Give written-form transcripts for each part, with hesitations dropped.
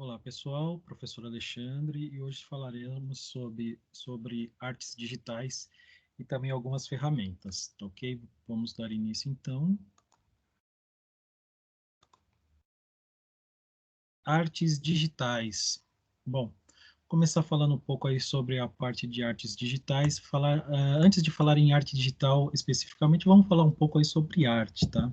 Olá pessoal, professor Alexandre, e hoje falaremos sobre artes digitais e também algumas ferramentas, tá ok? Vamos dar início então. Artes digitais. Bom, começar falando um pouco aí sobre a parte de artes digitais. Antes de falar em arte digital especificamente, vamos falar um pouco aí sobre arte, tá?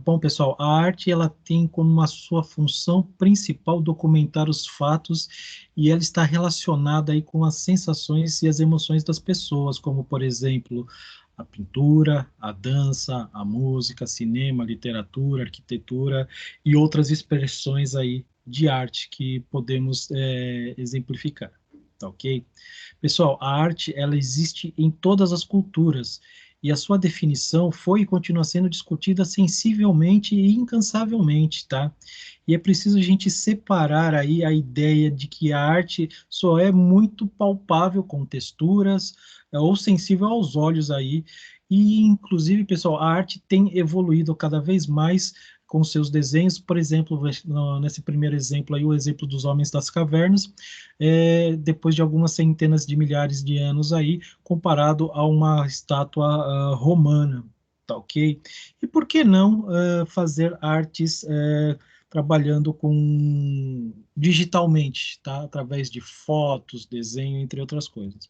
Bom, pessoal, a arte ela tem como a sua função principal documentar os fatos e ela está relacionada aí com as sensações e as emoções das pessoas, como, por exemplo, a pintura, a dança, a música, cinema, literatura, arquitetura e outras expressões aí de arte que podemos exemplificar, tá ok? Pessoal, a arte ela existe em todas as culturas e a sua definição foi e continua sendo discutida sensivelmente e incansavelmente, tá? E é preciso a gente separar aí a ideia de que a arte só é muito palpável com texturas ou sensível aos olhos aí. E, inclusive, pessoal, a arte tem evoluído cada vez mais com seus desenhos, por exemplo, nesse primeiro exemplo aí, o exemplo dos Homens das Cavernas, depois de algumas centenas de milhares de anos aí, comparado a uma estátua romana, tá ok? E por que não fazer artes trabalhando com digitalmente, tá? Através de fotos, desenho, entre outras coisas.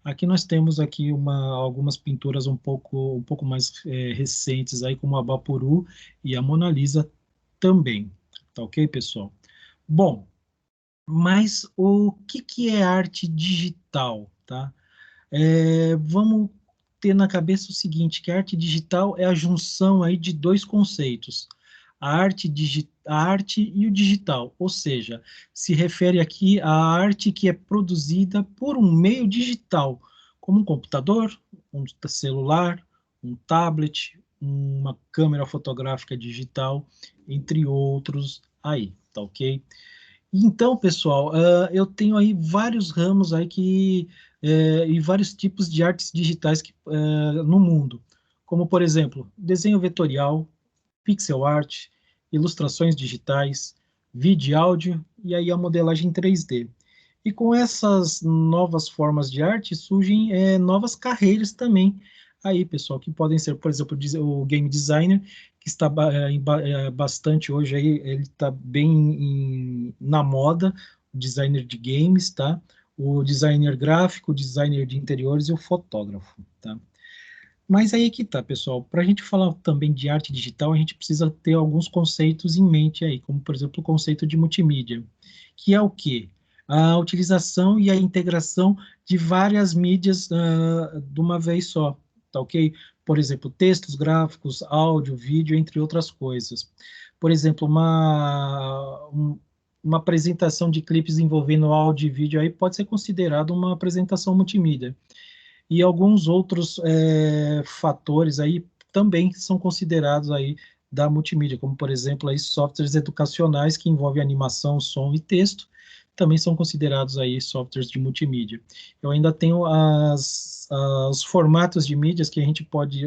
Aqui nós temos aqui algumas pinturas um pouco mais recentes aí, como a Vaporu e a Mona Lisa também, tá ok, pessoal? Bom, mas o que é arte digital, tá? Vamos ter na cabeça o seguinte, que a arte digital é a junção aí de dois conceitos, a arte e o digital, ou seja, se refere aqui à arte que é produzida por um meio digital, como um computador, um celular, um tablet, uma câmera fotográfica digital, entre outros aí, tá ok? Então, pessoal, eu tenho aí vários ramos aí e vários tipos de artes digitais no mundo, como, por exemplo, desenho vetorial, pixel art, ilustrações digitais, vídeo e áudio, e aí a modelagem 3D. E com essas novas formas de arte surgem novas carreiras também aí, pessoal, que podem ser, por exemplo, o game designer, que está bastante hoje aí, ele está bem na moda, o designer de games, tá? O designer gráfico, o designer de interiores e o fotógrafo, tá? Mas aí que tá, pessoal. Para a gente falar também de arte digital, a gente precisa ter alguns conceitos em mente aí, como, por exemplo, o conceito de multimídia, que é o quê? A utilização e a integração de várias mídias de uma vez só, tá ok? Por exemplo, textos, gráficos, áudio, vídeo, entre outras coisas. Por exemplo, uma apresentação de clipes envolvendo áudio e vídeo aí pode ser considerado uma apresentação multimídia e alguns outros fatores aí também são considerados aí da multimídia, como por exemplo aí softwares educacionais que envolvem animação, som e texto, também são considerados aí softwares de multimídia. Eu ainda tenho os formatos de mídias que a gente pode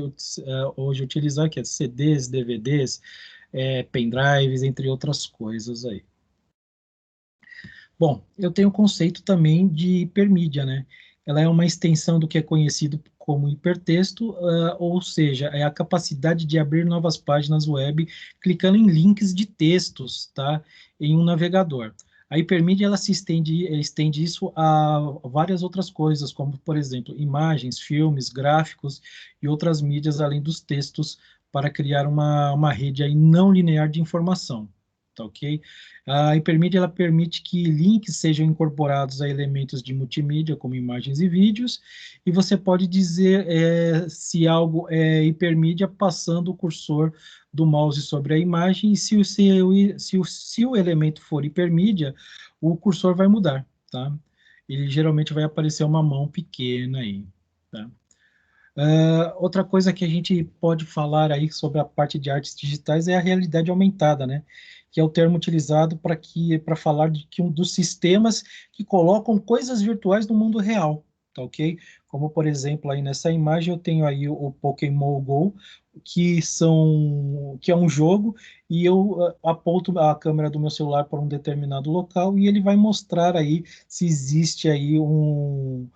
hoje utilizar, que é CDs, DVDs, pendrives, entre outras coisas aí. Bom, eu tenho o conceito também de hipermídia, né? Ela é uma extensão do que é conhecido como hipertexto, ou seja, é a capacidade de abrir novas páginas web clicando em links de textos, tá? Em um navegador. A hipermídia ela estende isso a várias outras coisas, como, por exemplo, imagens, filmes, gráficos e outras mídias além dos textos, para criar uma rede aí não linear de informação, tá ok? A hipermídia ela permite que links sejam incorporados a elementos de multimídia, como imagens e vídeos, e você pode dizer se algo é hipermídia passando o cursor do mouse sobre a imagem, e se o elemento for hipermídia, o cursor vai mudar, tá? Ele geralmente vai aparecer uma mão pequena aí, tá? Outra coisa que a gente pode falar aí sobre a parte de artes digitais é a realidade aumentada, né? Que é o termo utilizado para falar de que um dos sistemas que colocam coisas virtuais no mundo real, tá ok? Como, por exemplo, aí nessa imagem eu tenho aí o Pokémon Go, que é um jogo, e eu aponto a câmera do meu celular para um determinado local e ele vai mostrar aí se existe aí um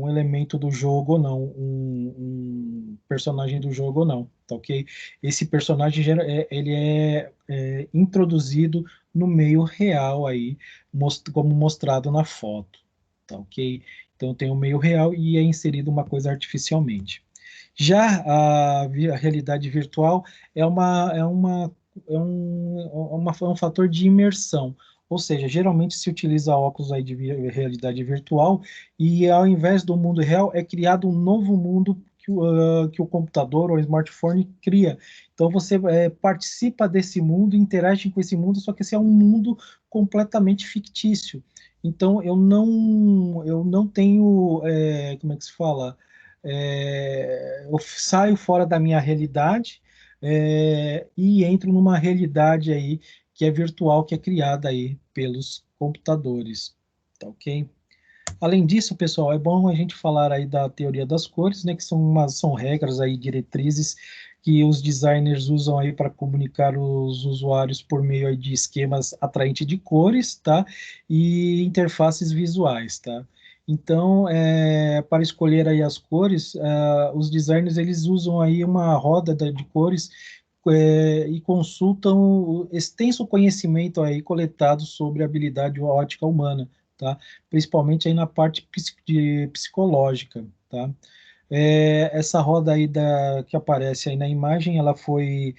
elemento do jogo ou não, um personagem do jogo ou não, tá ok? Esse personagem ele é introduzido no meio real aí, como mostrado na foto, tá ok? Então tem o meio real e é inserido uma coisa artificialmente. Já a realidade virtual é um fator de imersão, ou seja, geralmente se utiliza óculos aí de realidade virtual e ao invés do mundo real é criado um novo mundo que o computador ou o smartphone cria. Então você participa desse mundo, interage com esse mundo, só que esse é um mundo completamente fictício. Então eu não tenho, como é que se fala? Eu saio fora da minha realidade e entro numa realidade aí que é virtual, que é criada aí pelos computadores, tá ok? Além disso, pessoal, é bom a gente falar aí da teoria das cores, né, que são regras aí, diretrizes que os designers usam aí para comunicar os usuários por meio aí de esquemas atraentes de cores, tá? E interfaces visuais, tá? Então, para escolher aí as cores, os designers eles usam aí uma roda de cores e consultam o extenso conhecimento aí coletado sobre a habilidade ótica humana, tá? Principalmente aí na parte psicológica, tá? Essa roda aí que aparece aí na imagem, ela foi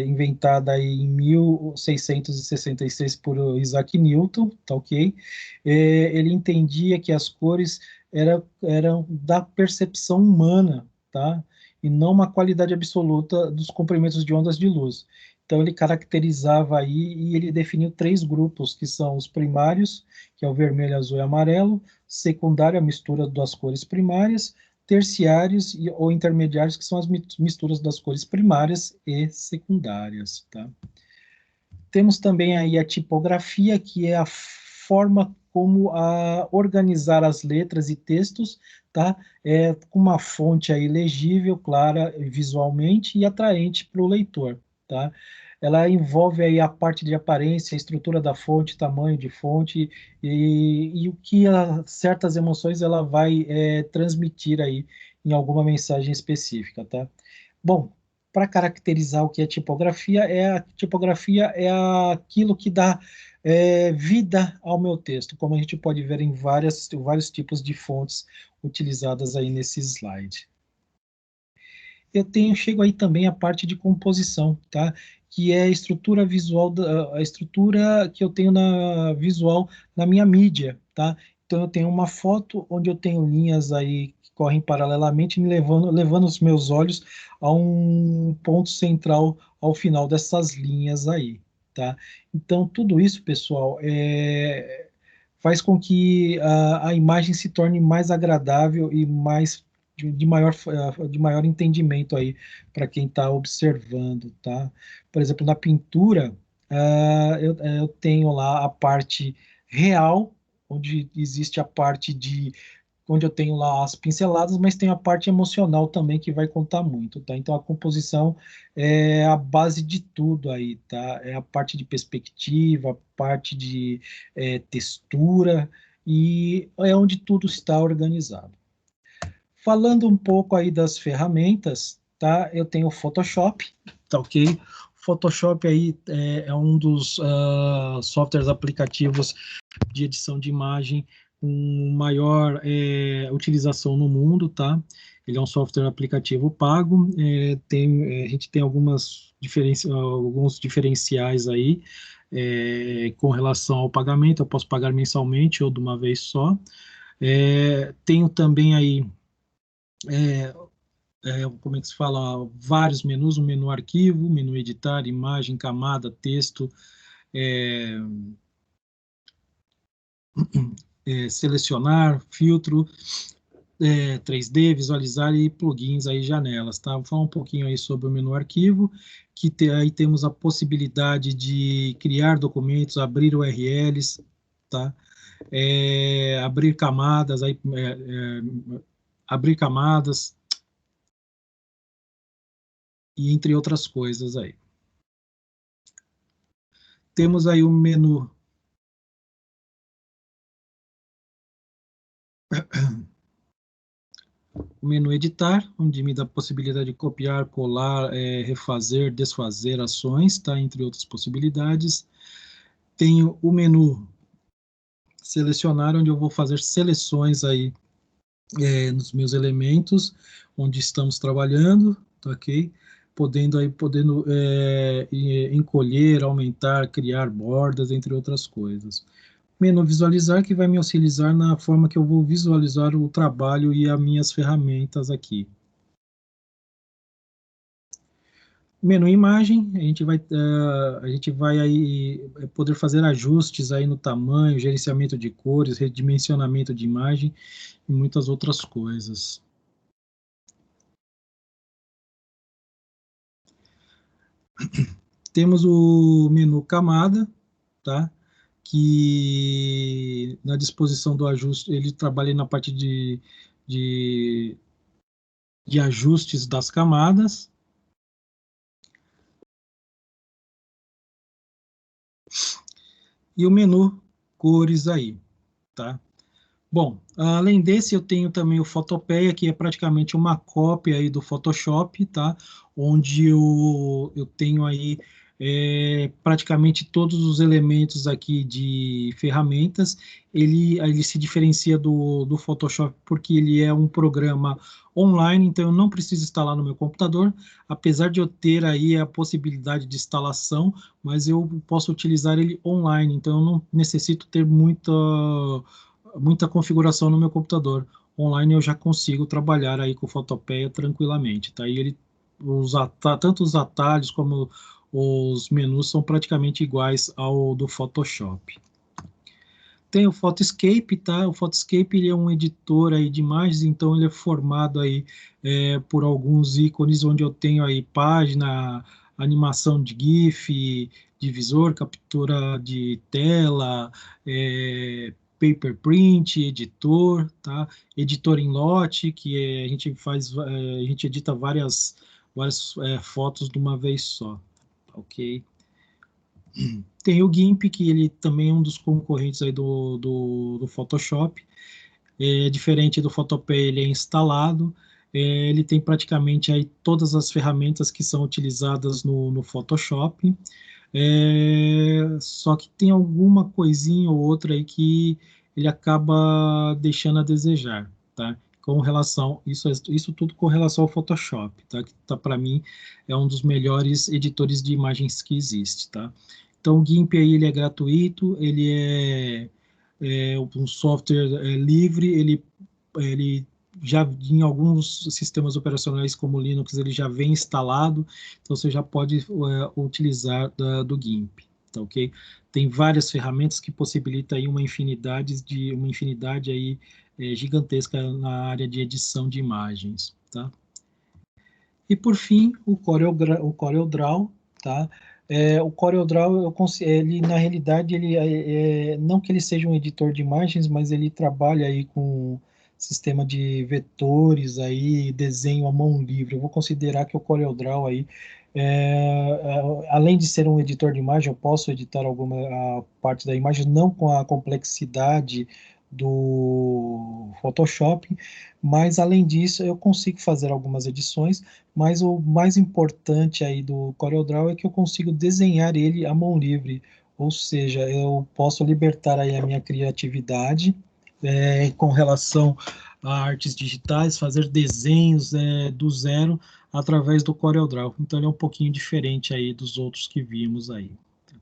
inventada aí em 1666 por Isaac Newton, tá ok? Ele entendia que as cores eram da percepção humana, tá? E não uma qualidade absoluta dos comprimentos de ondas de luz. Então ele caracterizava aí e ele definiu três grupos, que são os primários, que é o vermelho, azul e amarelo, secundário, a mistura das cores primárias, terciários ou intermediários, que são as misturas das cores primárias e secundárias, tá? Temos também aí a tipografia, que é a forma como organizar as letras e textos, tá? Com uma fonte aí legível, clara visualmente e atraente para o leitor, tá? Ela envolve aí a parte de aparência, a estrutura da fonte, tamanho de fonte e o que certas emoções ela vai transmitir aí em alguma mensagem específica, tá? Bom, para caracterizar o que é tipografia, a tipografia é aquilo que dá vida ao meu texto, como a gente pode ver em vários tipos de fontes utilizadas aí nesse slide. Chego aí também a parte de composição, tá? Que é a estrutura visual, a estrutura que eu tenho na visual na minha mídia, tá? Então eu tenho uma foto onde eu tenho linhas aí que correm paralelamente, levando os meus olhos a um ponto central ao final dessas linhas aí, tá? Então tudo isso, pessoal, faz com que a imagem se torne mais agradável e mais de maior entendimento aí para quem está observando, tá? Por exemplo, na pintura, eu tenho lá a parte real, onde existe a parte onde eu tenho lá as pinceladas, mas tem a parte emocional também que vai contar muito, tá? Então a composição é a base de tudo aí, tá? É a parte de perspectiva, a parte de textura e é onde tudo está organizado. Falando um pouco aí das ferramentas, tá? Eu tenho o Photoshop, tá ok? Photoshop aí é um dos softwares aplicativos de edição de imagem com maior utilização no mundo, tá? Ele é um software aplicativo pago, a gente tem alguns diferenciais aí com relação ao pagamento, eu posso pagar mensalmente ou de uma vez só. Tenho também aí como é que se fala, vários menus, o menu arquivo, menu editar, imagem, camada, texto, é, selecionar, filtro, 3D, visualizar e plugins aí, janelas, tá? Vou falar um pouquinho aí sobre o menu arquivo, aí temos a possibilidade de criar documentos, abrir URLs, tá? abrir camadas, aí, abrir camadas, e entre outras coisas aí. Temos aí o menu editar, onde me dá a possibilidade de copiar, colar, refazer, desfazer ações, tá? Entre outras possibilidades. Tenho o menu selecionar, onde eu vou fazer seleções aí nos meus elementos, onde estamos trabalhando, tá, ok? Podendo encolher, aumentar, criar bordas, entre outras coisas. Menu visualizar, que vai me auxiliar na forma que eu vou visualizar o trabalho e as minhas ferramentas aqui. Menu imagem, a gente vai aí poder fazer ajustes aí no tamanho, gerenciamento de cores, redimensionamento de imagem e muitas outras coisas. Temos o menu camada, tá? Que na disposição do ajuste, ele trabalha na parte de, de ajustes das camadas. E o menu cores aí, tá? Bom, além desse, eu tenho também o Photopeia, que é praticamente uma cópia aí do Photoshop, tá? Onde eu tenho aí praticamente todos os elementos aqui de ferramentas. Ele se diferencia do Photoshop porque ele é um programa online, então eu não preciso instalar no meu computador, apesar de eu ter aí a possibilidade de instalação, mas eu posso utilizar ele online, então eu não necessito ter muita configuração no meu computador. Online eu já consigo trabalhar aí com o Photopeia tranquilamente, tá? E ele, tanto os atalhos como os menus são praticamente iguais ao do Photoshop. Tem o Photoscape, tá? O Photoscape ele é um editor aí de imagens, então ele é formado aí por alguns ícones onde eu tenho aí página, animação de GIF, divisor, captura de tela, paper print, editor, tá? Editor em lote, que a gente faz, a gente edita várias fotos de uma vez só, ok? Tem o GIMP, que ele também é um dos concorrentes aí do Photoshop. Diferente do Photopea, ele é instalado. Ele tem praticamente aí todas as ferramentas que são utilizadas no Photoshop. Só que tem alguma coisinha ou outra aí que ele acaba deixando a desejar, tá? Com relação, isso tudo com relação ao Photoshop, tá? Que tá, para mim, é um dos melhores editores de imagens que existe, tá? Então, o GIMP aí, ele é gratuito, ele é um software livre, ele já em alguns sistemas operacionais como Linux ele já vem instalado, então você já pode utilizar do GIMP, tá ok? Tem várias ferramentas que possibilitam aí uma infinidade aí gigantesca na área de edição de imagens, tá? E por fim, o CorelDRAW, tá? O CorelDRAW, ele na realidade, não que ele seja um editor de imagens, mas ele trabalha aí com sistema de vetores aí, desenho à mão livre. Eu vou considerar que o CorelDRAW aí, além de ser um editor de imagem, eu posso editar alguma a parte da imagem, não com a complexidade do Photoshop, mas além disso eu consigo fazer algumas edições, mas o mais importante aí do CorelDRAW é que eu consigo desenhar ele à mão livre, ou seja, eu posso libertar aí a minha criatividade com relação a artes digitais, fazer desenhos do zero através do CorelDRAW. Então ele é um pouquinho diferente aí dos outros que vimos aí.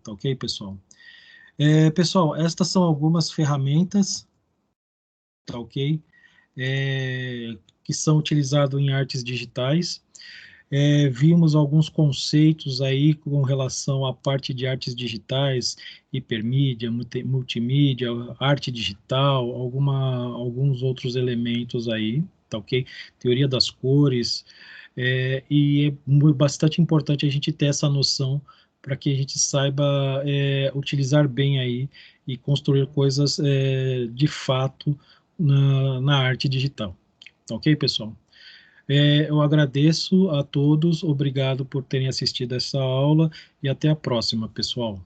Tá ok, pessoal? Pessoal, estas são algumas ferramentas, tá ok? Que são utilizados em artes digitais. Vimos alguns conceitos aí com relação à parte de artes digitais, hipermídia, multimídia, arte digital, alguns outros elementos aí, tá ok? Teoria das cores, e é bastante importante a gente ter essa noção para que a gente saiba utilizar bem aí e construir coisas de fato na arte digital. Ok, pessoal? Eu agradeço a todos, obrigado por terem assistido essa aula e até a próxima, pessoal.